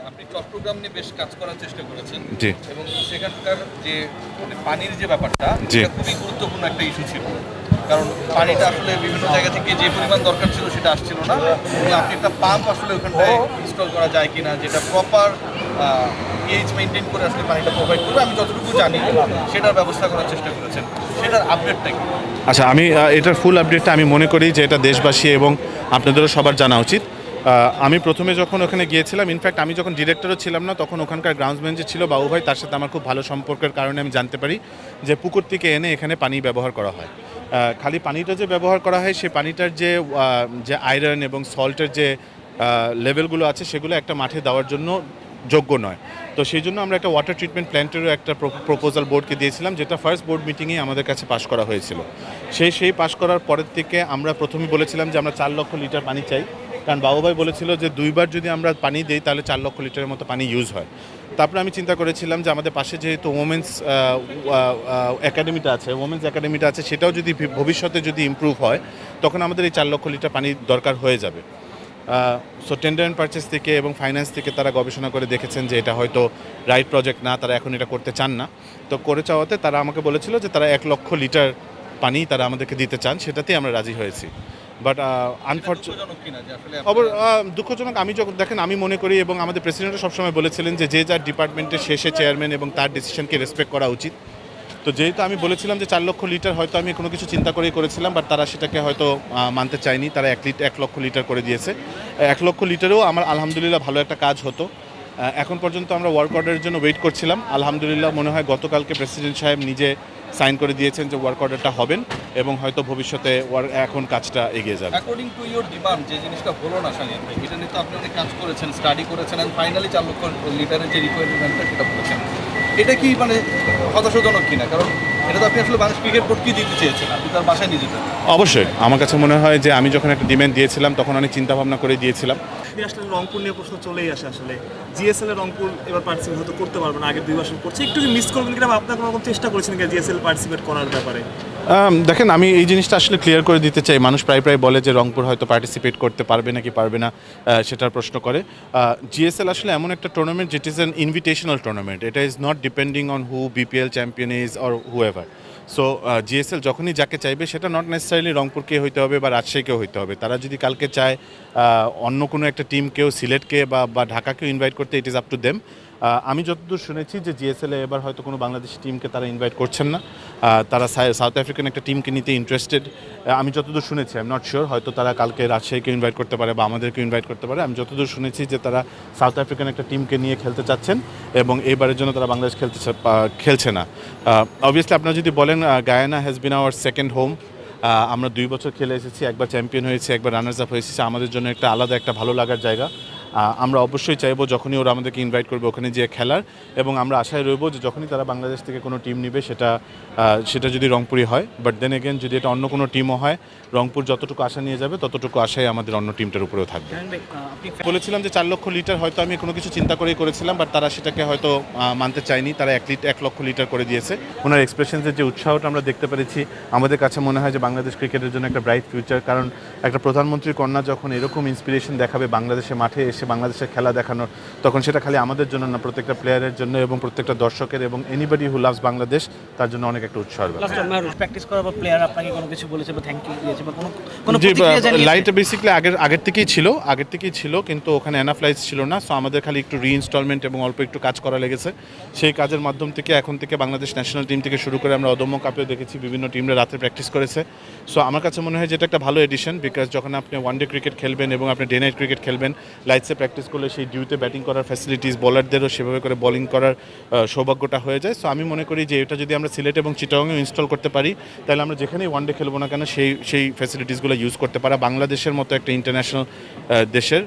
আপনি চট্টগ্রাম নিয়ে বেশ কাজ করার চেষ্টা করেছেন জি এবং সেখানকার যে পানির যে ব্যাপারটা জি। এটা খুবই গুরুত্বপূর্ণ একটা ইস্যু ছিল, কারণ পানিটা আসলে বিভিন্ন জায়গা থেকে যে পরিমাণ দরকার ছিল সেটা আসছিল না এবং আপনি একটা পাম্প আসলে ওখানটায় ইনস্টল করা যায় কিনা যেটা প্রপার পিএইচ মেনটেন করে আসলে পানিটা প্রোভাইড করবে, আমি যতটুকু জানি সেটার ব্যবস্থা করার চেষ্টা করেছেন, সেটার আপডেটটা কি? আচ্ছা, আমি এটার ফুল আপডেটটা আমি মনে করি যে এটা দেশবাসী এবং আপনাদেরও সবার জানা উচিত। আমি প্রথমে যখন ওখানে গিয়েছিলাম, ইনফ্যাক্ট আমি যখন ডিরেক্টরও ছিলাম না, তখন ওখানকার গ্রাউন্ডসম্যান যে ছিল বাবু ভাই, তার সাথে আমার খুব ভালো সম্পর্কের কারণে আমি জানতে পারি যে পুকুর থেকে এনে এখানে পানি ব্যবহার করা হয়। খালি পানিটা যে ব্যবহার করা হয়, সেই পানিটার যে আয়রন এবং সল্টের যে লেভেলগুলো আছে সেগুলো একটা মাঠে দেওয়ার জন্য যোগ্য নয়। তো সেই জন্য আমরা একটা ওয়াটার ট্রিটমেন্ট প্ল্যান্টেরও একটা প্রপোজাল বোর্ডকে দিয়েছিলাম, যেটা ফার্স্ট বোর্ড মিটিংয়েই আমাদের কাছে পাশ করা হয়েছিল। সেই পাশ করার পরের থেকে আমরা প্রথমে বলেছিলাম যে আমরা 4 লক্ষ লিটার পানি চাই, কারণ বাবুভাই বলেছিল যে 2বার যদি আমরা পানি দিই তাহলে 4 লক্ষ লিটারের মতো পানি ইউজ হয়। তারপরে আমি চিন্তা করেছিলাম যে আমাদের পাশে যেহেতু ওমেন্স একাডেমিটা আছে, সেটাও যদি ভবিষ্যতে যদি ইমপ্রুভ হয় তখন আমাদের এই 4 লক্ষ লিটার পানি দরকার হয়ে যাবে। সো টেন্ডার অ্যান্ড পারচেস থেকে এবং ফাইন্যান্স থেকে তারা গবেষণা করে দেখেছেন যে এটা হয়তো রাইট প্রজেক্ট না, তারা এখন এটা করতে চান না। তো করে চাওয়াতে তারা আমাকে বলেছিল যে তারা 1 লক্ষ লিটার পানি তারা আমাদেরকে দিতে চান, সেটাতেই আমরা রাজি হয়েছি। বাট দুঃখজনক কিনা যে আসলে দুঃখজনক, দেখেন আমি মনে করি এবং আমাদের প্রেসিডেন্টও সবসময় বলেছিলেন যে যে যার ডিপার্টমেন্টের শেষে চেয়ারম্যান এবং তার ডিসিশনকে রেসপেক্ট করা উচিত। তো যেহেতু আমি বলেছিলাম যে 4 লক্ষ লিটার, হয়তো আমি কোনো কিছু চিন্তা করেই করেছিলাম, বাট তারা সেটাকে হয়তো মানতে চায়নি, তারা 1 লক্ষ লিটার করে দিয়েছে। 1 লক্ষ লিটারেও আমার আলহামদুলিল্লাহ ভালো একটা কাজ হতো। এখন পর্যন্ত আমরা ওয়ার্ক অর্ডারের জন্য ওয়েট করছিলাম। আলহামদুলিল্লাহ মনে হয় গতকালকে প্রেসিডেন্ট সাহেব নিজে সাইন করে দিয়েছেন যে ওয়ার্ক অর্ডারটা হবেন এবং হয়তো ভবিষ্যতে এখন কাজটা এগিয়ে যাবে। অ্যাকর্ডিং টু ইওর ডিমান্ড যে জিনিসটা হলো না সাংবাদিক ভাই, এটা নিয়ে তো আপনি অনেক কাজ করেছেন, স্টাডি করেছেন, এন্ড ফাইনালি 4 লক্ষ লিটারের যে রিকোয়ারমেন্টটা সেটা বলেছেন, এটা কি মানে হতাশাজনক কিনা? কারণ এটা তো আপনি আসলে বাংলাদেশ ক্রিকেট বোর্ডকে দিতে চেয়েছেন, আপনি তার বাসায় নিয়ে যেতেন। অবশ্যই আমার কাছে মনে হয় যে আমি যখন একটা ডিমান্ড দিয়েছিলাম তখন অনেক চিন্তা ভাবনা করে দিয়েছিলাম। আসলে রংপুর নিয়ে প্রশ্ন চলেই আসে। আসলে জিএসএল এর রংপুর এবার পার্টিসিপেট হয়তো করতে পারবে না, আগের 2 বছর করছে, একটু কি মিস করবেন কিনা, আপনার কোনো রকম চেষ্টা করেছেন কিনা জিএসএল পার্টিসিপেট করার ব্যাপারে? দেখেন, আমি এই জিনিসটা আসলে ক্লিয়ার করে দিতে চাই। মানুষ প্রায় বলে যে রংপুর হয়তো পার্টিসিপেট করতে পারবে নাকি পারবে না, সেটার প্রশ্ন করে। জিএসএল আসলে এমন একটা টুর্নামেন্ট যেট ইজ অ্যান ইনভিটেশনাল টুর্নামেন্ট, এটা is not depending on who BPL champion is or who ever. So GSL যখনই যাকে চাইবে, সেটা নট নেসেসারিলি রংপুরকে হইতে হবে বা রাজশাহীকেও হইতে হবে। তারা যদি কালকে চায় অন্য কোনো একটা টিমকেও, সিলেটকে বা ঢাকাকেও ইনভাইট করতে, it is up to them. আমি যতদূর শুনেছি যে জিএসএলে এবার হয়তো কোনো বাংলাদেশি টিমকে তারা ইনভাইট করছেন না, তারা সাউথ আফ্রিকান একটা টিমকে নিতে ইন্টারেস্টেড। আমি যতদূর শুনেছি, আই এম নট শিওর, হয়তো তারা কালকে রাজশাহীকে ইনভাইট করতে পারে বা আমাদেরকে ইনভাইট করতে পারে। আমি যতদূর শুনেছি যে তারা সাউথ আফ্রিকান একটা টিমকে নিয়ে খেলতে চাচ্ছেন এবং এইবারের জন্য তারা বাংলাদেশ খেলছে না। অবভিয়াসলি আপনারা যদি বলেন, Guyana has been our second home. আমরা 2 বছর খেলে এসেছি, একবার চ্যাম্পিয়ন হয়েছি, একবার রানার্স আপ হয়েছি, আমাদের জন্য একটা আলাদা একটা ভালো লাগার জায়গা। আমরা অবশ্যই চাইবো যখনই ওরা আমাদেরকে ইনভাইট করবে ওখানে যেয়ে খেলার, এবং আমরা আশায় রইব যে যখনই তারা বাংলাদেশ থেকে কোনো টিম নিবে সেটা যদি রংপুরই হয়। বাট দেন এগেন, যদি এটা অন্য কোনো টিমও হয়, রংপুর যতটুকু আশা নিয়ে যাবে ততটুকু আশাই আমাদের অন্য টিমটার উপরেও থাকবে। বলেছিলাম যে 4 লক্ষ লিটার হয়তো আমি কোনো কিছু চিন্তা করেই করেছিলাম, বাট তারা সেটাকে হয়তো মানতে চায়নি, তারা 1 লক্ষ লিটার করে দিয়েছে। ওনার এক্সপ্রেশনসের যে উৎসাহটা আমরা দেখতে পেরেছি, আমাদের কাছে মনে হয় যে বাংলাদেশ ক্রিকেটের জন্য একটা ব্রাইট ফিউচার। কারণ একটা প্রধানমন্ত্রীর কন্যা যখন এরকম ইন্সপিরেশন দেখাবে বাংলাদেশের মাঠে এসে বাংলাদেশের খেলা দেখানোর, তখন সেটা খালি আমাদের জন্য না, প্রত্যেকটা প্লেয়ারের জন্য এবং প্রত্যেকটা দর্শকের এবং এনিবডি হু লাভস বাংলাদেশ, তার জন্য অনেক একটা উৎসাহ। প্র্যাকটিস করার পর প্লেয়ার আপনাকে কোনো কিছু বলেছে বা থ্যাংক ইউ দিয়েছে বা কোনো জি, প্রতিক্রিয়া জানিয়েছে? লাইট বেসিক্যালি আগের থেকেই ছিল, কিন্তু ওখানে এনাফ লাইটস ছিল না। সো আমাদের খালি একটু রিইনস্টলমেন্ট এবং অল্প একটু কাজ করা লেগেছে। সেই কাজের মাধ্যম থেকে এখন থেকে বাংলাদেশ ন্যাশনাল টিম থেকে শুরু করে আমরা অদম্য কাপেও দেখেছি বিভিন্ন টিমরা রাতে প্র্যাকটিস করেছে। সো আমার কাছে মনে হয় যে এটা একটা ভালো এডিশন, বিকজ যখন আপনি ওয়ানডে ক্রিকেট খেলবেন এবং আপনি ডে নাইট ক্রিকেট খেলবেন, লাইটসে প্র্যাকটিস করলে সেই ডিউতে ব্যাটিং করার ফ্যাসিলিটিস, বোলারদেরও সেভাবে করে বোলিং করার সৌভাগ্যটা হয়ে যায়। সো আমি মনে করি যে এটা যদি আমরা সিলেট এবং চিটাগংয়ে ইনস্টল করতে পারি, তাহলে আমরা যেখানেই ওয়ানডে খেলবো না কেন সেই ফ্যাসিলিটিসগুলো ইউজ করতে পারা বাংলাদেশের মতো একটা ইন্টারন্যাশনাল দেশের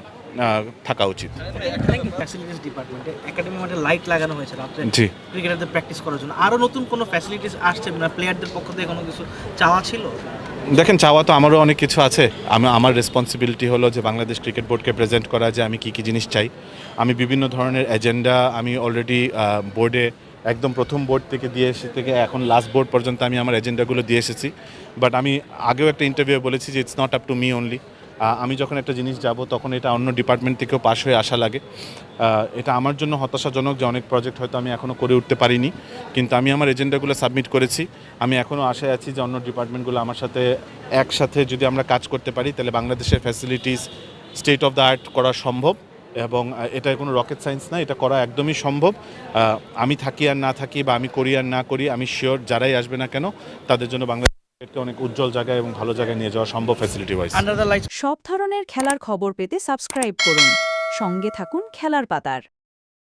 থাকা উচিত। ফ্যাসিলিটিস ডিপার্টমেন্টে একাডেমি মাঠে লাইট লাগানো হয়েছে রাত্রে জি, ক্রিকেটারদের প্র্যাকটিস করার জন্য। আরও নতুন কোনো ফ্যাসিলিটিস আসছে না? প্লেয়ারদের পক্ষ থেকে কোনো কিছু চাওয়া ছিল? দেখেন, চাওয়া তো আমারও অনেক কিছু আছে। আমার রেসপন্সিবিলিটি হলো যে বাংলাদেশ ক্রিকেট বোর্ডকে প্রেজেন্ট করা যে আমি কী জিনিস চাই। আমি বিভিন্ন ধরনের এজেন্ডা আমি অলরেডি বোর্ডে একদম প্রথম বোর্ড থেকে দিয়ে এসে থেকে এখন লাস্ট বোর্ড পর্যন্ত আমি আমার এজেন্ডাগুলো দিয়ে এসেছি। বাট আমি আগেও একটা ইন্টারভিউ বলেছি যে it's not up to me only, আমি যখন একটা জিনিস যাব তখন এটা অন্য ডিপার্টমেন্ট থেকেও পাশ হয়ে আসা লাগে। এটা আমার জন্য হতাশাজনক যে অনেক প্রজেক্ট হয়তো আমি এখনও করে উঠতে পারিনি, কিন্তু আমি আমার এজেন্ডাগুলো সাবমিট করেছি। আমি এখনও আশায় আছি যে অন্য ডিপার্টমেন্টগুলো আমার সাথে একসাথে যদি আমরা কাজ করতে পারি তাহলে বাংলাদেশের facilities state of the art করা সম্ভব, এবং এটা কোনো রকেট সায়েন্স না, এটা করা একদমই সম্ভব। আমি থাকি আর না থাকি বা আমি করি আর না করি, আমি শিওর যারাই আসবে না কেন তাদের জন্য বাংলাদেশকে অনেক উজ্জ্বল জায়গায় এবং ভালো জায়গায় নিয়ে যাওয়া সম্ভব facility wise. Under the lights সব ধরনের খেলার খবর পেতে সাবস্ক্রাইব করুন। সঙ্গে থাকুন খেলার পাতার।